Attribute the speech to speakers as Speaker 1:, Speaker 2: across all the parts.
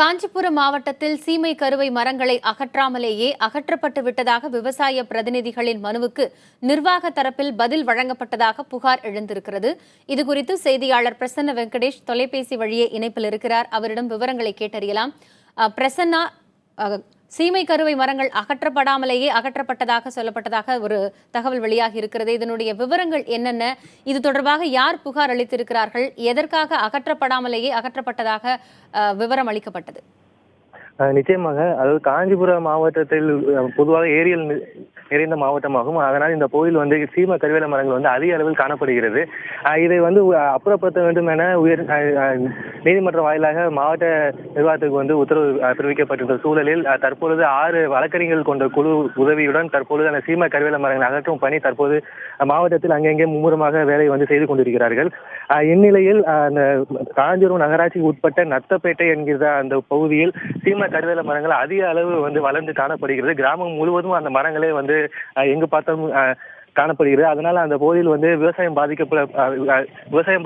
Speaker 1: காஞ்சிபுரம் மாவட்டத்தில் சீமை கருவை மரங்களை அகற்றாமலேயே அகற்றப்பட்டு விட்டதாக விவசாய பிரதிநிதிகளின் மனுவுக்கு நிர்வாக தரப்பில் பதில் வழங்கப்பட்டதாக புகார் எழுந்திருக்கிறது. இதுகுறித்து செய்தியாளர் பிரசன்ன வெங்கடேஷ் தொலைபேசி வழியே இணைப்பில் இருக்கிறார். அவரிடம் விவரங்களை கேட்டறியலாம். பிரசன்னா, சீமை கருவை மரங்கள் அகற்றப்படாமலேயே அகற்றப்பட்டதாக சொல்லப்பட்டதாக ஒரு தகவல் வெளியாகி இருக்கிறது. இதனுடைய விவரங்கள் என்னென்ன? இது தொடர்பாக யார் புகார் அளித்திருக்கிறார்கள்? எதற்காக அகற்றப்படாமலேயே அகற்றப்பட்டதாக விவரம் அளிக்கப்பட்டது?
Speaker 2: நிச்சயமாக, அதாவது காஞ்சிபுரம் மாவட்டத்தில் பொதுவாக ஏரியல் நிறைந்த மாவட்டமாகும். அதனால் இந்த பகுதியில் சீம கருவேல மரங்கள் அதிக அளவில் காணப்படுகிறது. இதை அப்புறப்படுத்த வேண்டும் என உயர் நீதிமன்ற வாயிலாக மாவட்ட நிர்வாகத்துக்கு உத்தரவு பிறப்பிக்கப்பட்டிருந்த சூழலில் தற்பொழுது 6 வழக்கறிஞர்கள் கொண்ட குழு உதவியுடன் தற்பொழுது அந்த சீம கருவேல மரங்களை அகற்றும் பணி தற்போது மாவட்டத்தில் அங்கங்கே மும்முரமாக வேலை செய்து கொண்டிருக்கிறார்கள். இந்நிலையில் அந்த காஞ்சிபுரம் நகராட்சிக்கு உட்பட்ட நத்தப்பேட்டை என்கிற அந்த பகுதியில் சீம கருவேல மரங்கள் அதிக அளவு வளர்ந்து காணப்படுகிறது. கிராமம் முழுவதும் அந்த மரங்களே எங்கு பார்த்தாலும் காணப்படுகிறது. அதனால அந்த பகுதியில் விவசாயம்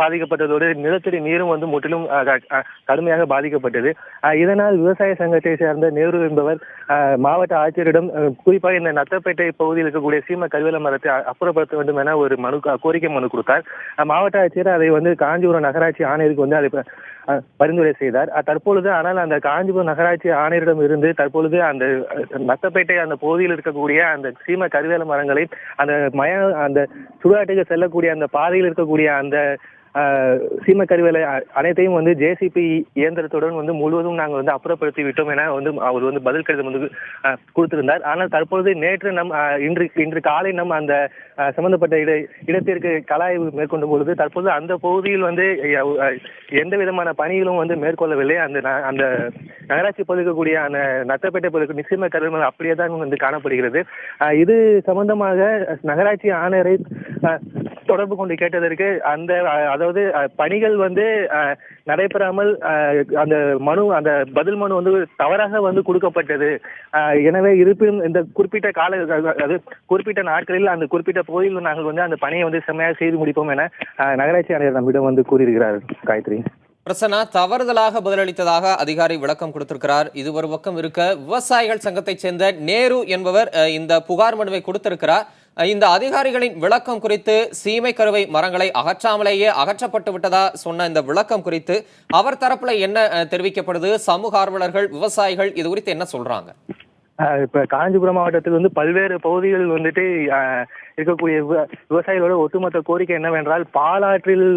Speaker 2: பாதிக்கப்பட்டதோடு நிலத்தடி நீரும் முற்றிலும் கடுமையாக பாதிக்கப்பட்டது. இதனால் விவசாய சங்கத்தை சேர்ந்த நேரு என்பவர் மாவட்ட ஆட்சியரிடம் குறிப்பாக இந்த நத்தப்பேட்டை பகுதியில் இருக்கக்கூடிய சீம கருவேல மரத்தை அப்புறப்படுத்த வேண்டும் என ஒரு கோரிக்கை மனு கொடுத்தார். மாவட்ட ஆட்சியர் அதை காஞ்சிபுரம் நகராட்சி ஆணையருக்கு அதை பரிந்துரை செய்தார். தற்பொழுது ஆனால் அந்த காஞ்சிபுரம் நகராட்சி ஆணையரிடம் இருந்து தற்பொழுது அந்த நத்தப்பேட்டை அந்த பகுதியில் இருக்கக்கூடிய அந்த சீம கருவேல மரங்களை அந்த சுடுகாட்டுக்கு செல்லக்கூடிய அந்த பாதையில் இருக்கக்கூடிய அந்த சீம கருவேலை அனைத்தையும் ஜேசிபி இயந்திரத்துடன் முழுவதும் நாங்கள் அப்புறப்படுத்தி விட்டோம் என அவர் பதில் கடிதம் கொடுத்திருந்தார். ஆனால் தற்பொழுது நேற்று இன்று காலை அந்த சம்பந்தப்பட்ட இடத்திற்கு கலாய்வு மேற்கொண்ட பொழுது தற்போது அந்த பகுதியில் எந்த விதமான பணிகளும் மேற்கொள்ளவில்லை. அந்த நகராட்சி பகுதிக்கக்கூடிய அந்த நத்தப்பேட்டை பகுதிக்கு சீம கருவேலை அப்படியே தான் காணப்படுகிறது. இது சம்பந்தமாக நகராட்சி ஆணையரை தொடர்பு கொண்டு கேட்டதற்கு அதாவது பணிகள் நடைபெறாமல் அந்த பதில் மனு தவறாக கொடுக்கப்பட்டது. எனவே இருப்பினும் இந்த குறிப்பிட்ட குறிப்பிட்ட நாட்களில் அந்த குறிப்பிட்ட பகுதியில் நாங்கள் அந்த பணியை செம்மையாக செய்து முடிப்போம் என நகராட்சி ஆணையர் நம்மிடம் கூறியிருக்கிறார். காயத்ரி,
Speaker 3: பிரசன்னா தவறுதலாக பதிலளித்ததாக அதிகாரி விளக்கம் கொடுத்திருக்கிறார். இது ஒரு பக்கம் இருக்க, விவசாயிகள் சங்கத்தை சேர்ந்த நேரு என்பவர் இந்த புகார் மனுவை கொடுத்திருக்கிறார். இந்த அதிகாரிகளின் விளக்கம் குறித்து, சீமை கருவை மரங்களை அகற்றாமலேயே அகற்றப்பட்டு விட்டதா சொன்ன இந்த விளக்கம் குறித்து அவர் தரப்புல என்ன தெரிவிக்கப்படுது? சமூக ஆர்வலர்கள், விவசாயிகள் இது குறித்து என்ன சொல்றாங்க?
Speaker 2: இப்ப காஞ்சிபுரம் மாவட்டத்தில் பல்வேறு பகுதிகளில் இருக்கக்கூடிய விவசாயிகளோட ஒட்டுமொத்த கோரிக்கை என்னவென்றால், பாலாற்றில்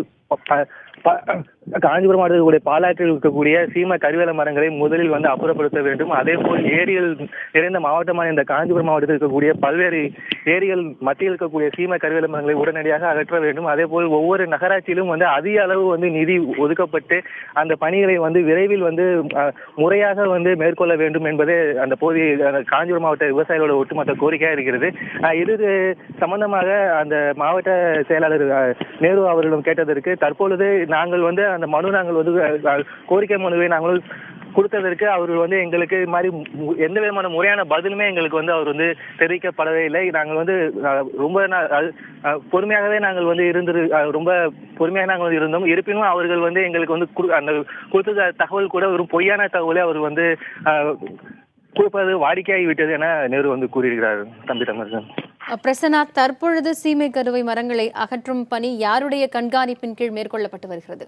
Speaker 2: காஞ்சிபுரம் மாவட்டத்தில் பாலாற்றில் இருக்கக்கூடிய சீம கருவேல மரங்களை முதலில் அப்புறப்படுத்த வேண்டும். அதே போல் ஏரியல் நிறைந்த மாவட்டமான இந்த காஞ்சிபுரம் மாவட்டத்தில் இருக்கக்கூடிய பல்வேறு ஏரியல் மத்தியில் இருக்கக்கூடிய சீம கருவேல மரங்களை உடனடியாக அகற்ற வேண்டும். அதே போல் ஒவ்வொரு நகராட்சியிலும் அதிக அளவு நிதி ஒதுக்கப்பட்டு அந்த பணிகளை விரைவில் முறையாக மேற்கொள்ள வேண்டும் என்பதே அந்த பகுதி காஞ்சிபுரம் மாவட்ட விவசாயிகளோட ஒட்டுமொத்த கோரிக்கையாக இருக்கிறது. இது சம்பந்தமாக அந்த மாவட்ட செயலாளர் நேரு அவர்களிடம் கேட்டதற்கு தற்பொழுது நாங்கள் அந்த மனு கோரிக்கை மனுவை நாங்கள் கொடுத்ததற்கு அவர்கள் எங்களுக்கு மாதிரி எந்த விதமான முறையான பதிலுமே எங்களுக்கு அவர் தெரிவிக்கப்படவே இல்லை. நாங்கள் ரொம்ப பொறுமையாகவே நாங்கள் ரொம்ப பொறுமையாக நாங்கள் இருந்தோம். இருப்பினும் அவர்கள் எங்களுக்கு அந்த கொடுத்த தகவல் கூட ஒரு பொய்யான தகவலை அவர் கொடுப்பது வாடிக்கையாகி விட்டது என நேரு கூறியிருக்கிறார். தம்பி தமிழன்.
Speaker 1: பிரசன்னா, தற்பொழுது சீமை கருவை மரங்களை அகற்றும் பணி யாருடைய கண்காணிப்பின் கீழ் மேற்கொள்ளப்பட்டு வருகிறது?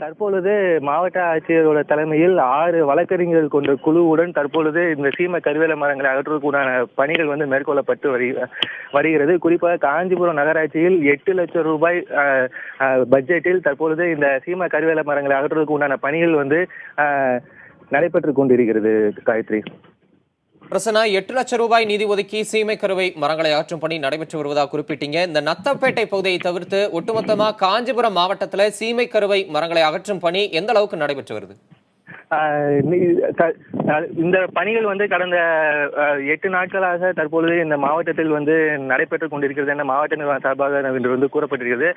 Speaker 2: தற்பொழுது மாவட்ட ஆட்சியரோட தலைமையில் 6 வழக்கறிஞர்கள் கொண்ட குழுவுடன் தற்பொழுது இந்த சீம கருவேல மரங்களை அகற்றுவதற்குண்டான பணிகள் மேற்கொள்ளப்பட்டு வருகிறது. குறிப்பாக காஞ்சிபுரம் நகராட்சியில் 8 லட்சம் ரூபாய் பட்ஜெட்டில் தற்பொழுது இந்த சீம கருவேல மரங்களை அகற்றுவதற்கு உண்டான பணிகள் நடைபெற்று கொண்டிருக்கிறது. காயத்ரி,
Speaker 3: பிரசன்னா, 8 லட்சம் ரூபாய் நிதி ஒதுக்கி சீமை கருவை மரங்களை அகற்றும் பணி நடைபெற்று வருவதாக குறிப்பிட்டீங்க. இந்த நத்தப்பேட்டை பகுதியை தவிர்த்து ஒட்டுமொத்தமா காஞ்சிபுரம் மாவட்டத்தில் சீமை கருவை மரங்களை அகற்றும் பணி எந்த அளவுக்கு நடைபெற்று வருது?
Speaker 2: இந்த பணிகள் கடந்த 8 நாட்களாக தற்பொழுது இந்த மாவட்டத்தில் நடைபெற்றுக் கொண்டிருக்கிறது என மாவட்ட நிர்வாக சார்பாக கூறப்பட்டிருக்கிறது.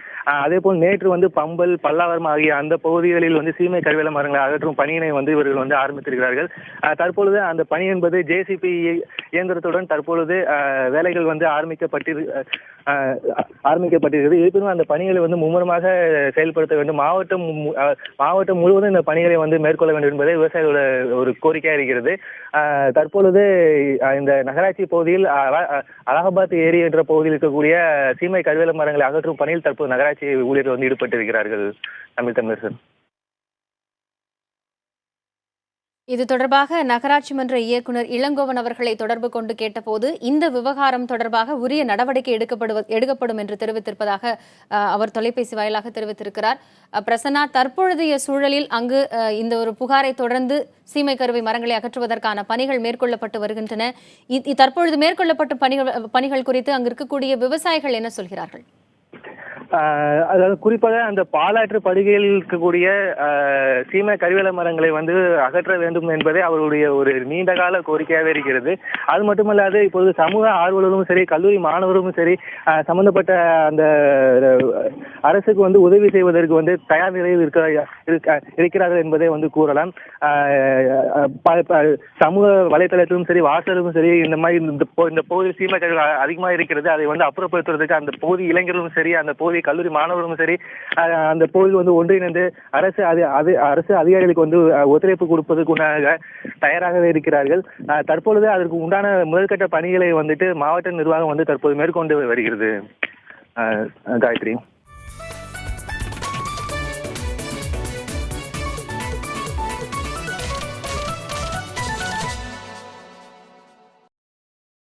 Speaker 2: அதே போல் நேற்று பம்பல், பல்லாவரம் ஆகிய அந்த பகுதிகளில் சீமை கருவேல மரங்களை அகற்றும் பணியினை இவர்கள் ஆரம்பித்திருக்கிறார்கள். தற்பொழுது அந்த பணி என்பது ஜேசிபி இயந்திரத்துடன் தற்பொழுது வேலைகள் ஆரம்பிக்கப்பட்டிருக்கிறது. இருப்பினும் அந்த பணிகளை வந்து மும்முரமாக செயல்படுத்த வேண்டும். மாவட்டம் முழுவதும் இந்த பணிகளை வந்து மேற்கொள்ள வேண்டும் என்பதே விவசாயிகளோட ஒரு கோரிக்கையாக இருக்கிறது. தற்பொழுது இந்த நகராட்சி பகுதியில் அலகாபாத் ஏரி என்ற பகுதியில் இருக்கக்கூடிய சீமை கருவேல மரங்களை அகற்றும் பணியில் தற்போது நகராட்சி ஊழியர்கள் வந்து ஈடுபட்டிருக்கிறார்கள். தமிழரசன்.
Speaker 1: இது தொடர்பாக நகராட்சி மன்ற இயக்குநர் இளங்கோவன் அவர்களை தொடர்பு கொண்டு கேட்டபோது இந்த விவகாரம் தொடர்பாக உரிய நடவடிக்கை எடுக்கப்படும் என்று தெரிவித்திருப்பதாக அவர் தொலைபேசி வாயிலாக தெரிவித்திருக்கிறார். பிரசன்னா, தற்பொழுதைய சூழலில் அங்கு இந்த ஒரு புகாரை தொடர்ந்து சீமை கருவை மரங்களை அகற்றுவதற்கான பணிகள் மேற்கொள்ளப்பட்டு வருகின்றன. தற்பொழுது மேற்கொள்ளப்பட்ட பணிகள் குறித்து அங்கு இருக்கக்கூடிய விவசாயிகள் என்ன சொல்கிறார்கள்?
Speaker 2: அதாவது குறிப்பாக அந்த பாலாற்று படுகையில் இருக்கக்கூடிய சீமை கருவேல மரங்களை வந்து அகற்ற வேண்டும் என்பதே அவருடைய ஒரு நீண்டகால கோரிக்கையாகவே இருக்கிறது. அது மட்டுமல்லாது இப்போது சமூக ஆர்வலரும் சரி, கல்லூரி மாணவரும் சரி, சம்பந்தப்பட்ட அந்த அரசுக்கு வந்து உதவி செய்வதற்கு வந்து தயார் நிலையில் இருக்கிறார்கள் என்பதை வந்து கூறலாம். சமூக வலைத்தளத்திலும் சரி, வாசலும் சரி, இந்த மாதிரி இந்த பகுதியில் சீமை கருவேல அதிகமாக இருக்கிறது. அதை வந்து அப்புறப்படுத்துவதற்கு அந்த பகுதி இளைஞர்களும் சரி, அந்த பகுதி கல்லூரி மாணவர்களும் சரி, அந்த பகுதியில் வந்து ஒன்றிணைந்து அரசு அதிகாரிகளுக்கு வந்து ஒத்துழைப்பு கொடுப்பதற்கு தயாராகவே இருக்கிறார்கள். தற்பொழுது அதற்கு உண்டான முதற்கட்ட பணிகளை வந்துட்டு மாவட்ட நிர்வாகம் வந்து தற்போது மேற்கொண்டு வருகிறது. காயத்ரி.